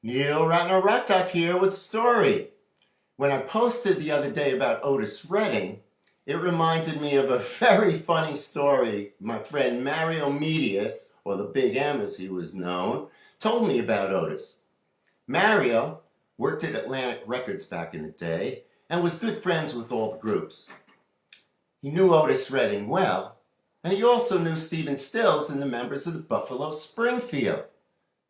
Ratner here with a story. When I posted the other day about Otis Redding, it reminded me of a very funny story my friend Mario Medious, or the Big M as he was known, told me about Otis. Mario worked at Atlantic Records back in the day and was good friends with all the groups. He knew Otis Redding well, and he also knew Stephen Stills and the members of the Buffalo Springfield.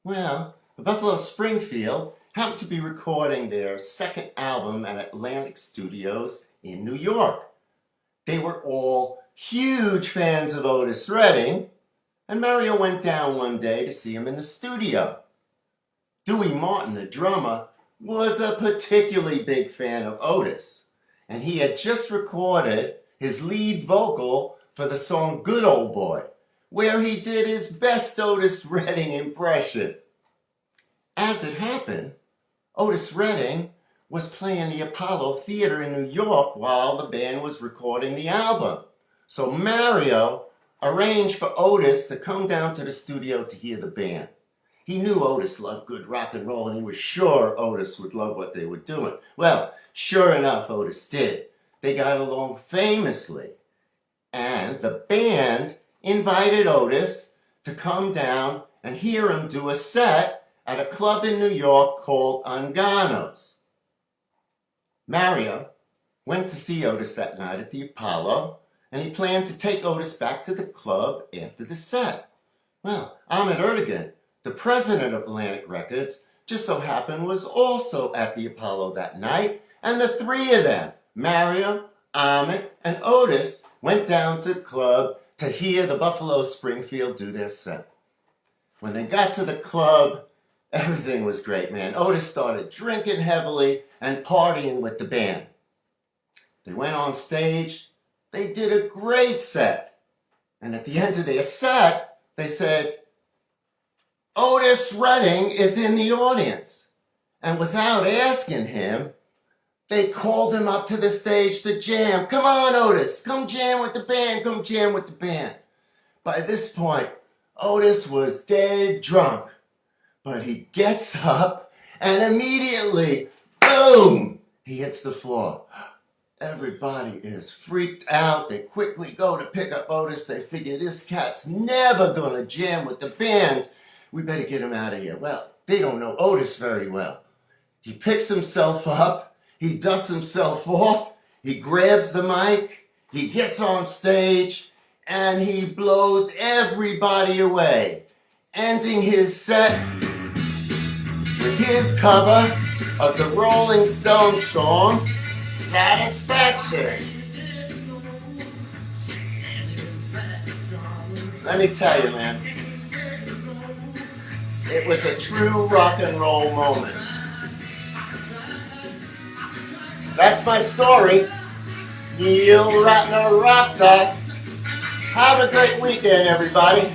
Well, the Buffalo Springfield happened to be recording their second album at Atlantic Studios in New York. They were all huge fans of Otis Redding, and Mario went down one day to see him in the studio. Dewey Martin, the drummer, was a particularly big fan of Otis, and he had just recorded his lead vocal for the song Good Old Boy, where he did his best Otis Redding impression. As it happened, Otis Redding was playing the Apollo Theater in New York while the band was recording the album. So Mario arranged for Otis to come down to the studio to hear the band. He knew Otis loved good rock and roll, and he was sure Otis would love what they were doing. Well, sure enough, Otis did. They got along famously. And the band invited Otis to come down and hear him do a set at a club in New York called Ungano's. Mario went to see Otis that night at the Apollo, and he planned to take Otis back to the club after the set. Well, Ahmet Ertegun, the president of Atlantic Records, just so happened was also at the Apollo that night, and the three of them, Mario, Ahmet, and Otis, went down to the club to hear the Buffalo Springfield do their set. When they got to the club, everything was great, man. Otis started drinking heavily and partying with the band. They went on stage. They did a great set. And at the end of their set, they said, Otis Redding is in the audience. And without asking him, they called him up to the stage to jam. Come on, Otis, come jam with the band, come jam with the band. By this point, Otis was dead drunk. But he gets up and immediately, boom, he hits the floor. Everybody is freaked out. They quickly go to pick up Otis. They figure this cat's never going to jam with the band. We better get him out of here. Well, they don't know Otis very well. He picks himself up. He dusts himself off. He grabs the mic. He gets on stage. And he blows everybody away, ending his set with his cover of the Rolling Stones song, Satisfaction. Let me tell you, man, it was a true rock and roll moment. That's my story. Neil Ratner Rock Talk. Have a great weekend, everybody.